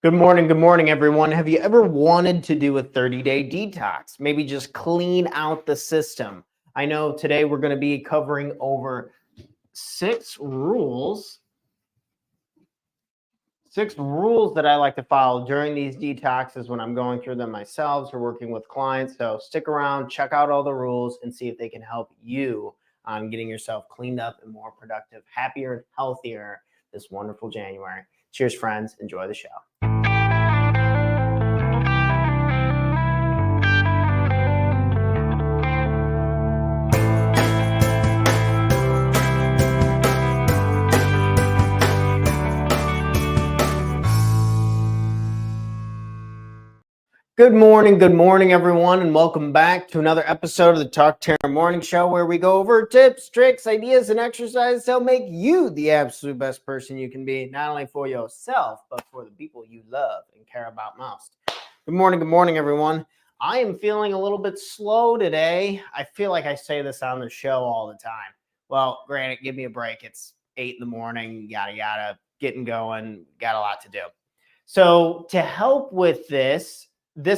Good morning, everyone. Have you ever wanted to do a 30-day detox? Maybe just clean out the system. I know today we're going to be covering over six rules that I like to follow during these detoxes when I'm going through them myself or working with clients. So stick around, check out all the rules, and see if they can help you on getting yourself cleaned up and more productive, happier, and healthier this wonderful January. Cheers, friends. Enjoy the show. Good morning, everyone, and welcome back to another episode of the Talk Terror Morning Show, where we go over tips, tricks, ideas, and exercises that'll make you the absolute best person you can be, not only for yourself, but for the people you love and care about most. Good morning, everyone. I am feeling a little bit slow today. I feel like I say this on the show all the time. Well, granted, give me a break. It's 8 in the morning, yada, yada, getting going, got a lot to do. So to help with this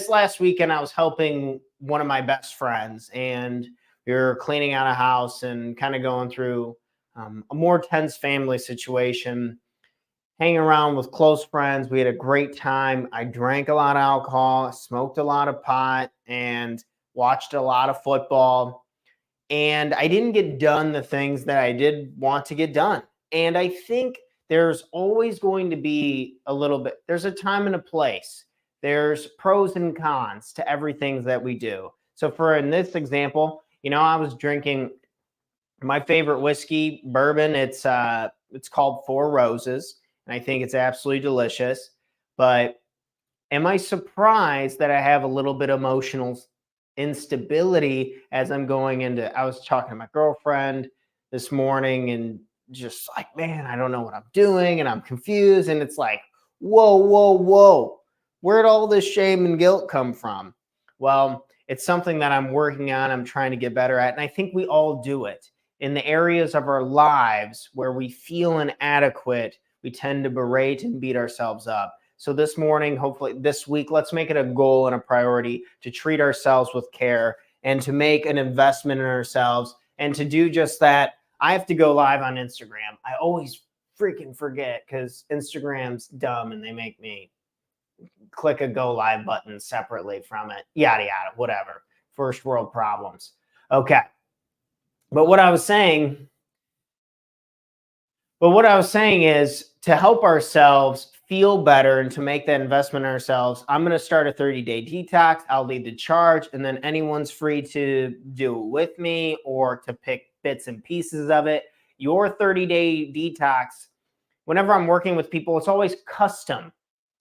last weekend, I was helping one of my best friends, and we were cleaning out a house and kind of going through a more tense family situation, hanging around with close friends. We had a great time. I drank a lot of alcohol, smoked a lot of pot, and watched a lot of football. And I didn't get done the things that I did want to get done. And I think there's always going to be there's a time and a place. There's pros and cons to everything that we do. So in this example, I was drinking my favorite whiskey, bourbon. It's called Four Roses, and I think it's absolutely delicious. But am I surprised that I have a little bit of emotional instability as I'm going into? I was talking to my girlfriend this morning and just like, man, I don't know what I'm doing and I'm confused. And it's like, whoa. Where'd all this shame and guilt come from? Well, it's something that I'm working on. I'm trying to get better at. And I think we all do it. In the areas of our lives where we feel inadequate, we tend to berate and beat ourselves up. So this morning, hopefully this week, let's make it a goal and a priority to treat ourselves with care and to make an investment in ourselves. And to do just that, I have to go live on Instagram. I always freaking forget because Instagram's dumb and they make me click a go live button separately from it, yada, whatever. First world problems. Okay. But what I was saying is to help ourselves feel better and to make that investment in ourselves, I'm going to start a 30-day detox. I'll lead the charge, and then anyone's free to do it with me or to pick bits and pieces of it. Your 30-day detox, whenever I'm working with people, it's always custom.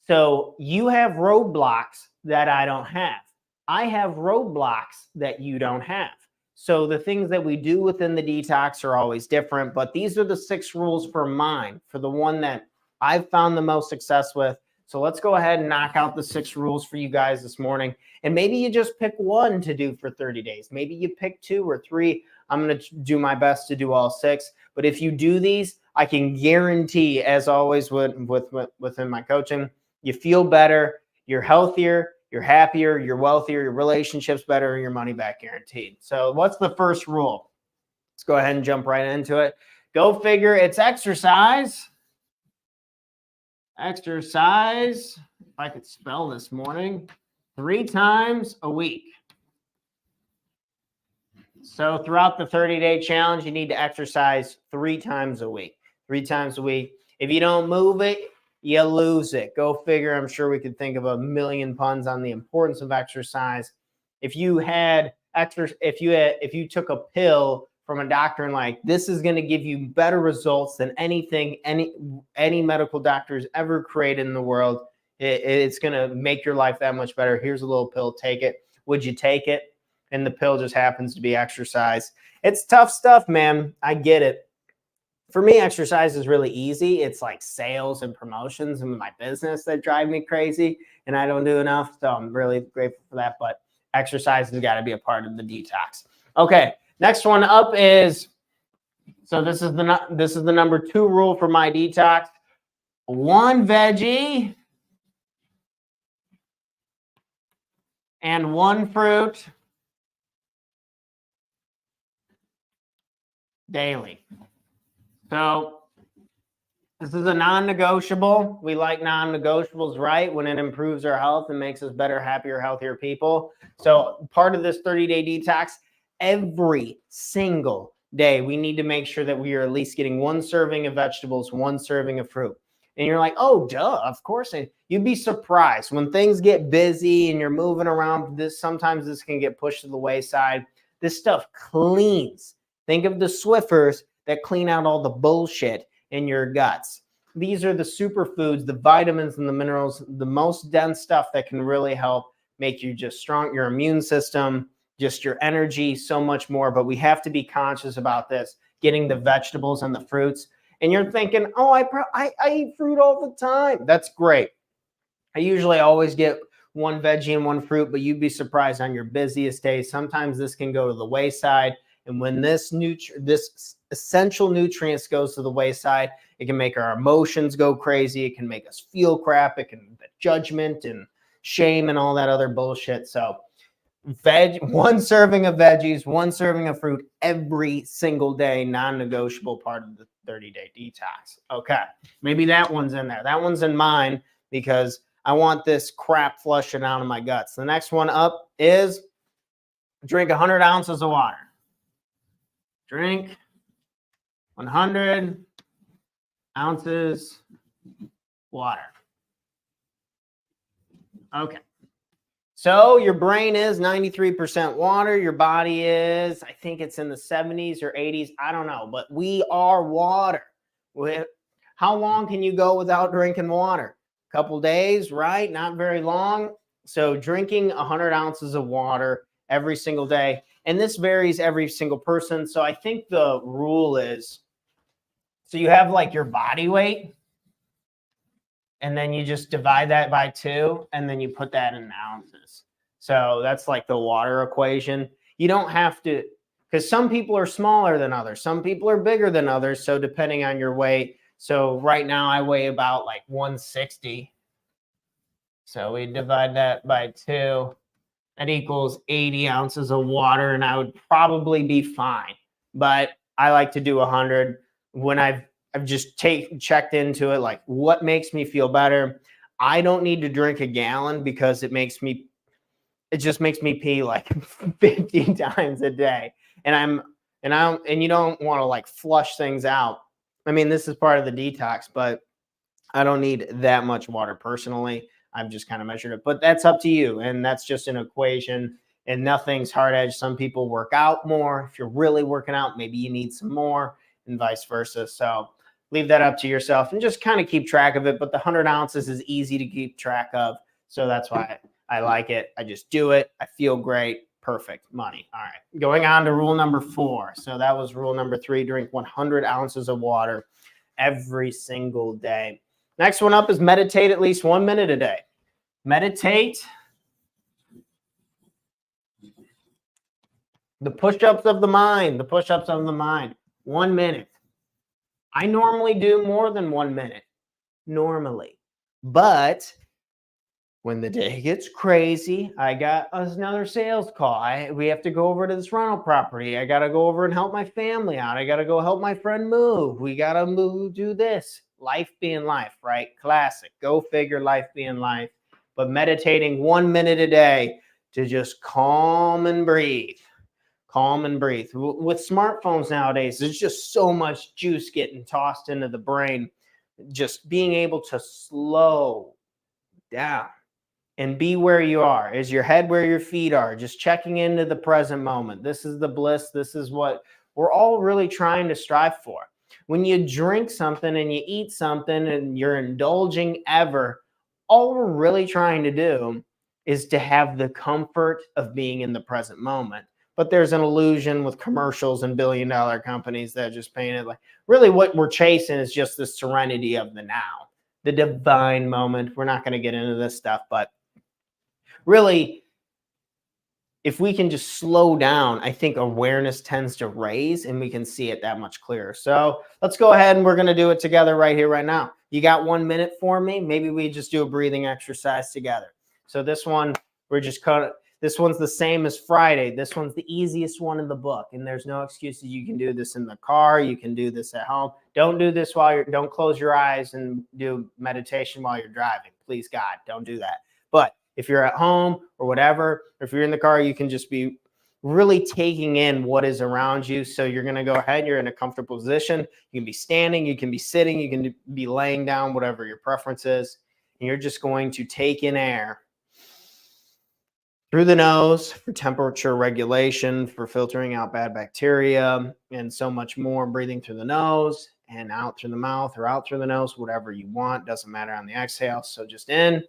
So you have roadblocks that I don't have. I have roadblocks that you don't have. So the things that we do within the detox are always different, but these are the 6 rules for mine, for the one that I've found the most success with. So let's go ahead and knock out the 6 rules for you guys this morning. And maybe you just pick one to do for 30 days. Maybe you pick 2 or 3. I'm going to do my best to do all 6. But if you do these, I can guarantee, as always within my coaching, you feel better, you're healthier, you're happier, you're wealthier, your relationship's better, and your money back guaranteed. So what's the first rule? Let's go ahead and jump right into it. Go figure, it's exercise. Exercise, if I could spell this morning, 3 times a week. So throughout the 30-day challenge, you need to exercise 3 times a week. 3 times a week. If you don't move it, you lose it. Go figure. I'm sure we could think of a million puns on the importance of exercise. If you took a pill from a doctor and like, this is going to give you better results than anything any medical doctor has ever created in the world, it's going to make your life that much better. Here's a little pill. Take it. Would you take it? And the pill just happens to be exercise. It's tough stuff, man. I get it. For me, exercise is really easy. It's like sales and promotions in my business that drive me crazy, and I don't do enough. So I'm really grateful for that. But exercise has got to be a part of the detox. Okay, next one up is, so this is the number 2 rule for my detox. 1 veggie and 1 fruit daily. So this is a non-negotiable. We like non-negotiables, right? When it improves our health and makes us better, happier, healthier people. So part of this 30-day detox, every single day, we need to make sure that we are at least getting 1 serving of vegetables, 1 serving of fruit. And you're like, oh, duh, of course. And you'd be surprised when things get busy and you're moving around. Sometimes this can get pushed to the wayside. This stuff cleans. Think of the Swiffers that clean out all the bullshit in your guts. These are the superfoods, the vitamins and the minerals, the most dense stuff that can really help make you just strong, your immune system, just your energy, so much more. But we have to be conscious about this, getting the vegetables and the fruits. And you're thinking, oh, I eat fruit all the time. That's great. I usually always get 1 veggie and 1 fruit, but you'd be surprised on your busiest days. Sometimes this can go to the wayside. And when this essential nutrients goes to the wayside, it can make our emotions go crazy. It can make us feel crap. It can judgment and shame and all that other bullshit. So 1 serving of veggies, 1 serving of fruit every single day, non-negotiable part of the 30-day detox. Okay, maybe that one's in there. That one's in mine because I want this crap flushing out of my guts. The next one up is drink 100 ounces of water. Drink 100 ounces water. Okay. So your brain is 93% water. Your body is, I think it's in the 70s or 80s. I don't know, but we are water. How long can you go without drinking water? A couple days, right? Not very long. So drinking 100 ounces of water every single day. And this varies every single person. So I think the rule is, so you have like your body weight, and then you just divide that by 2, and then you put that in ounces. So that's like the water equation. You don't have to, because some people are smaller than others. Some people are bigger than others. So depending on your weight. So right now I weigh about like 160. So we divide that by 2. That equals 80 ounces of water, and I would probably be fine. But I like to do 100 when I've just checked into it, like what makes me feel better. I don't need to drink a gallon because it just makes me pee like 50 times a day. And you don't want to like flush things out. I mean, this is part of the detox, but I don't need that much water personally. I've just kind of measured it, but that's up to you. And that's just an equation, and nothing's hard edge. Some people work out more. If you're really working out, maybe you need some more, and vice versa. So leave that up to yourself and just kind of keep track of it. But the 100 ounces is easy to keep track of. So that's why I like it. I just do it. I feel great. Perfect. Money. All right. Going on to rule number 4. So that was rule number 3. Drink 100 ounces of water every single day. Next one up is meditate at least 1 minute a day. Meditate. The push-ups of the mind. The push-ups of the mind. 1 minute. I normally do more than 1 minute. Normally. But when the day gets crazy, I got another sales call. We have to go over to this rental property. I got to go over and help my family out. I got to go help my friend move. We got to move, do this. Life being life, right? Classic. Go figure, life being life. But meditating 1 minute a day to just calm and breathe. Calm and breathe. With smartphones nowadays, there's just so much juice getting tossed into the brain. Just being able to slow down and be where you are. Is your head where your feet are? Just checking into the present moment. This is the bliss. This is what we're all really trying to strive for. When you drink something and you eat something and you're indulging ever, all we're really trying to do is to have the comfort of being in the present moment. But there's an illusion with commercials and billion-dollar companies that just paint it like, really what we're chasing is just the serenity of the now, the divine moment. We're not going to get into this stuff, but really, if we can just slow down, I think awareness tends to raise and we can see it that much clearer. So let's go ahead and we're going to do it together right here, right now. You got 1 minute for me? Maybe we just do a breathing exercise together. So this one, we're just This one's the same as Friday. This one's the easiest one in the book. And there's no excuses. You can do this in the car. You can do this at home. Don't do this don't close your eyes and do meditation while you're driving. Please, God, don't do that. But if you're at home or whatever, or if you're in the car, you can just be really taking in what is around you. So you're going to go ahead. You're in a comfortable position. You can be standing. You can be sitting. You can be laying down, whatever your preference is. And you're just going to take in air through the nose for temperature regulation, for filtering out bad bacteria, and so much more. Breathing through the nose and out through the mouth, or out through the nose, whatever you want. Doesn't matter on the exhale. So just in.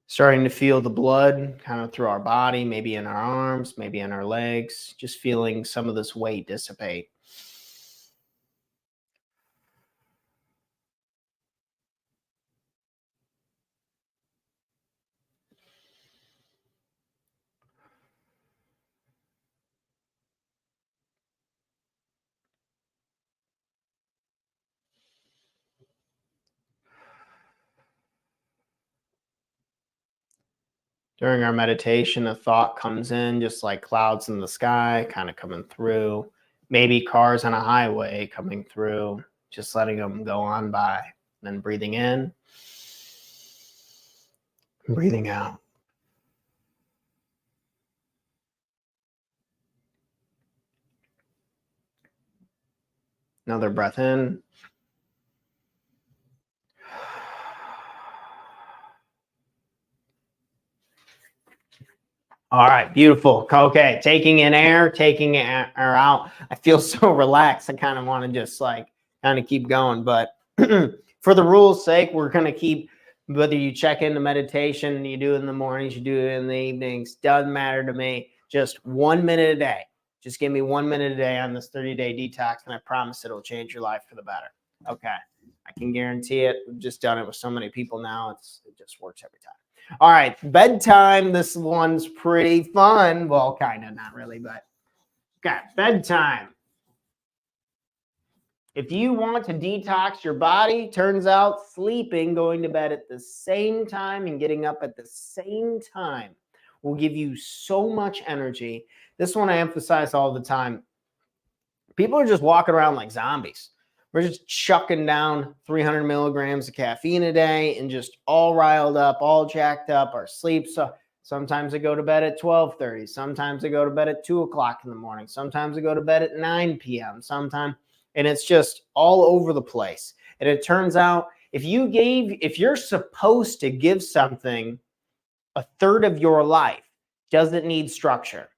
Starting to feel the blood kind of through our body, maybe in our arms, maybe in our legs, just feeling some of this weight dissipate. During our meditation, a thought comes in just like clouds in the sky, kind of coming through. Maybe cars on a highway coming through, just letting them go on by. Then breathing in, breathing out. Another breath in. All right, beautiful. Okay, taking in air, taking air out. I feel so relaxed. I kind of want to just like kind of keep going. But for the rules' sake, we're going to keep, whether you check into meditation, you do it in the mornings, you do it in the evenings, doesn't matter to me. Just 1 minute a day. Just give me 1 minute a day on this 30-day detox, and I promise it'll change your life for the better. Okay, I can guarantee it. We've just done it with so many people now. It just works every time. All right, bedtime. This one's pretty fun. Well, kind of, not really, but okay, bedtime. If you want to detox your body, turns out sleeping, going to bed at the same time and getting up at the same time will give you so much energy. This one I emphasize all the time. People are just walking around like zombies. We're just chucking down 300 milligrams of caffeine a day and just all riled up, all jacked up. Our sleep. So sometimes I go to bed at 12:30. Sometimes I go to bed at 2 o'clock in the morning. Sometimes I go to bed at 9 p.m. Sometimes, and it's just all over the place. And it turns out if you're supposed to give something a third of your life, does it need structure?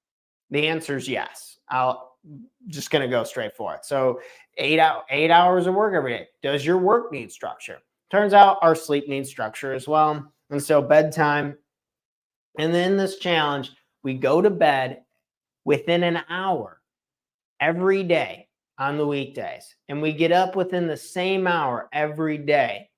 The answer is yes. I'll just going to go straight for it. So 8 hours of work every day. Does your work need structure? Turns out our sleep needs structure as well. And so bedtime. And then this challenge, we go to bed within an hour every day on the weekdays. And we get up within the same hour every day.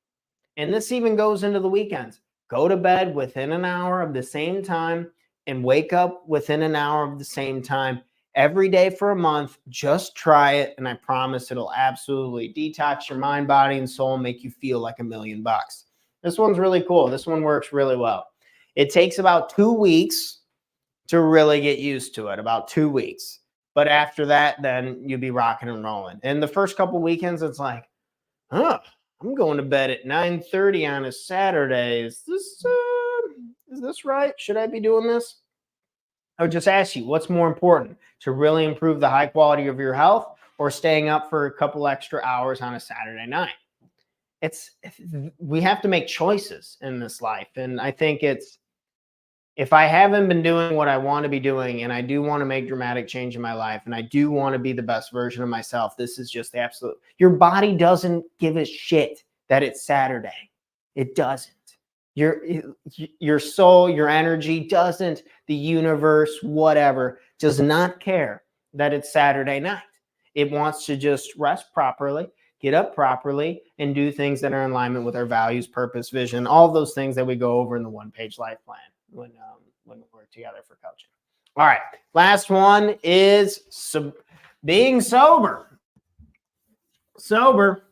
And this even goes into the weekends. Go to bed within an hour of the same time and wake up within an hour of the same time every day for a month. Just try it. And I promise it'll absolutely detox your mind, body, and soul and make you feel like $1,000,000. This one's really cool. This one works really well. It takes about 2 weeks to really get used to it, about 2 weeks. But after that, then you'll be rocking and rolling. And the first couple weekends, it's like, I'm going to bed at 9:30 on a Saturday. Is this right? Should I be doing this? I would just ask you, what's more important, to really improve the high quality of your health or staying up for a couple extra hours on a Saturday night? We have to make choices in this life. And I think if I haven't been doing what I want to be doing, and I do want to make dramatic change in my life, and I do want to be the best version of myself, this is just absolute. Your body doesn't give a shit that it's Saturday. It doesn't. Your soul, your energy doesn't. The universe, whatever, does not care that it's Saturday night. It wants to just rest properly, get up properly, and do things that are in alignment with our values, purpose, vision, all those things that we go over in the one-page life plan when we're together for coaching. All right, last one is being sober. Sober.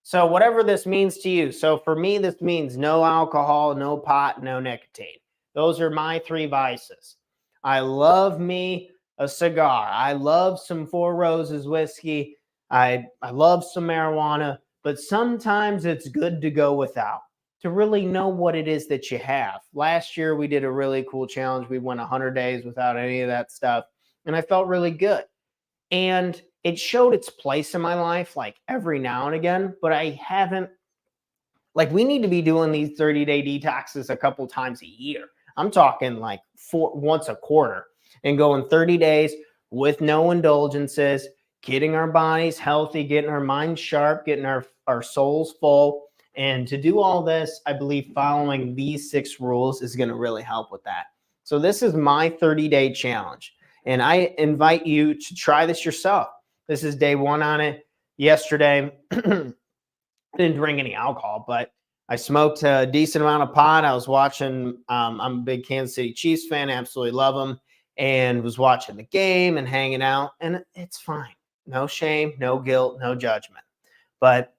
So whatever this means to you. So for me, this means no alcohol, no pot, no nicotine. Those are my 3 vices. I love me a cigar. I love some Four Roses whiskey. I love some marijuana, but sometimes it's good to go without, to really know what it is that you have. Last year, we did a really cool challenge. We went 100 days without any of that stuff, and I felt really good. And it showed its place in my life, like every now and again, but I haven't, like, we need to be doing these 30-day detoxes a couple times a year. I'm talking like once a quarter, and going 30 days with no indulgences, getting our bodies healthy, getting our minds sharp, getting our souls full. And to do all this, I believe following these 6 rules is going to really help with that. So this is my 30-day challenge, and I invite you to try this yourself. This is day 1 on it. Yesterday, I didn't drink any alcohol, but I smoked a decent amount of pot. I was watching, I'm a big Kansas City Chiefs fan, absolutely love them, and was watching the game and hanging out, and it's fine. No shame, no guilt, no judgment. But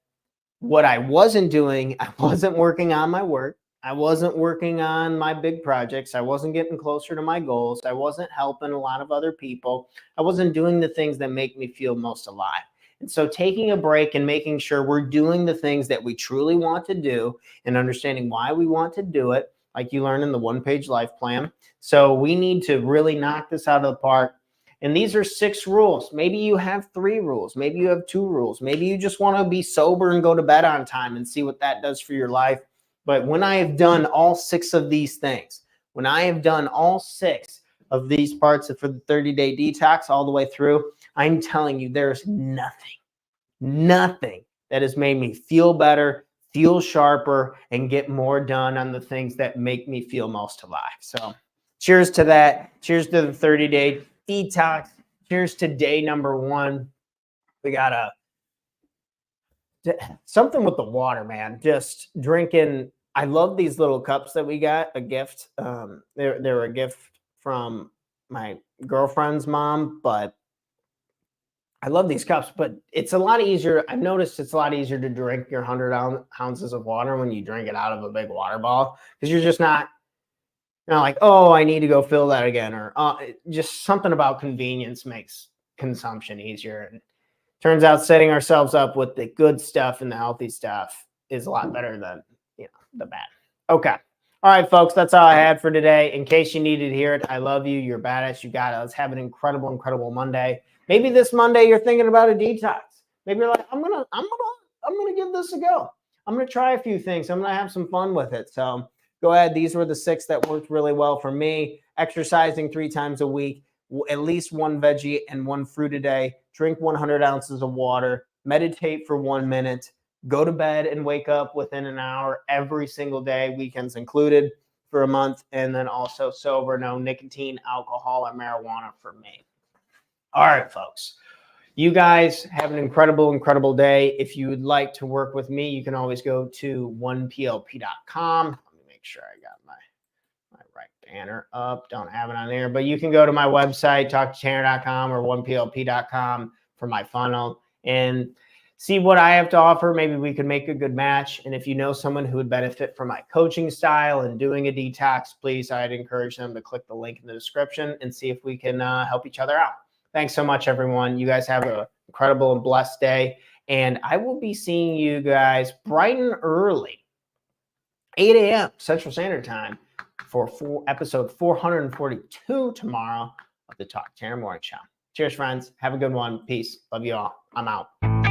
what I wasn't doing, I wasn't working on my work. I wasn't working on my big projects. I wasn't getting closer to my goals. I wasn't helping a lot of other people. I wasn't doing the things that make me feel most alive. And so taking a break and making sure we're doing the things that we truly want to do and understanding why we want to do it, like you learn in the one-page life plan. So we need to really knock this out of the park. And these are 6 rules. Maybe you have 3 rules. Maybe you have 2 rules. Maybe you just want to be sober and go to bed on time and see what that does for your life. But when I have done all 6 of these things, when I have done all 6 of these parts for the 30-day detox all the way through, I'm telling you, there's nothing that has made me feel better, feel sharper, and get more done on the things that make me feel most alive. So cheers to that. Cheers to the 30-day detox. Cheers to day number 1. We got something with the water, man. Just drinking. I love these little cups that we got, a gift. They're a gift from my girlfriend's mom, but I love these cups, but it's a lot easier. I've noticed it's a lot easier to drink your 100 ounces of water when you drink it out of a big water bottle, because you're just not, like, oh, I need to go fill that again, or just something about convenience makes consumption easier. And turns out setting ourselves up with the good stuff and the healthy stuff is a lot better than, the bad. Okay. All right, folks, that's all I had for today. In case you needed to hear it, I love you. You're badass. You got it. Let's have an incredible, incredible Monday. Maybe this Monday you're thinking about a detox. Maybe you're like, I'm gonna give this a go. I'm gonna try a few things. I'm gonna have some fun with it. So go ahead. These were the 6 that worked really well for me. Exercising 3 times a week, at least 1 veggie and 1 fruit a day. Drink 100 ounces of water. Meditate for 1 minute. Go to bed and wake up within an hour every single day, weekends included, for a month. And then also sober, no nicotine, alcohol, or marijuana for me. All right, folks. You guys have an incredible, incredible day. If you would like to work with me, you can always go to 1plp.com. Let me make sure I got my right banner up. Don't have it on there. But you can go to my website, talktotanner.com or 1plp.com for my funnel and see what I have to offer. Maybe we could make a good match. And if you know someone who would benefit from my coaching style and doing a detox, please, I'd encourage them to click the link in the description and see if we can help each other out. Thanks so much, everyone. You guys have an incredible and blessed day. And I will be seeing you guys bright and early, 8 a.m. Central Standard Time for episode 442 tomorrow of the Talk Tanner Morning Show. Cheers, friends. Have a good one. Peace. Love you all. I'm out.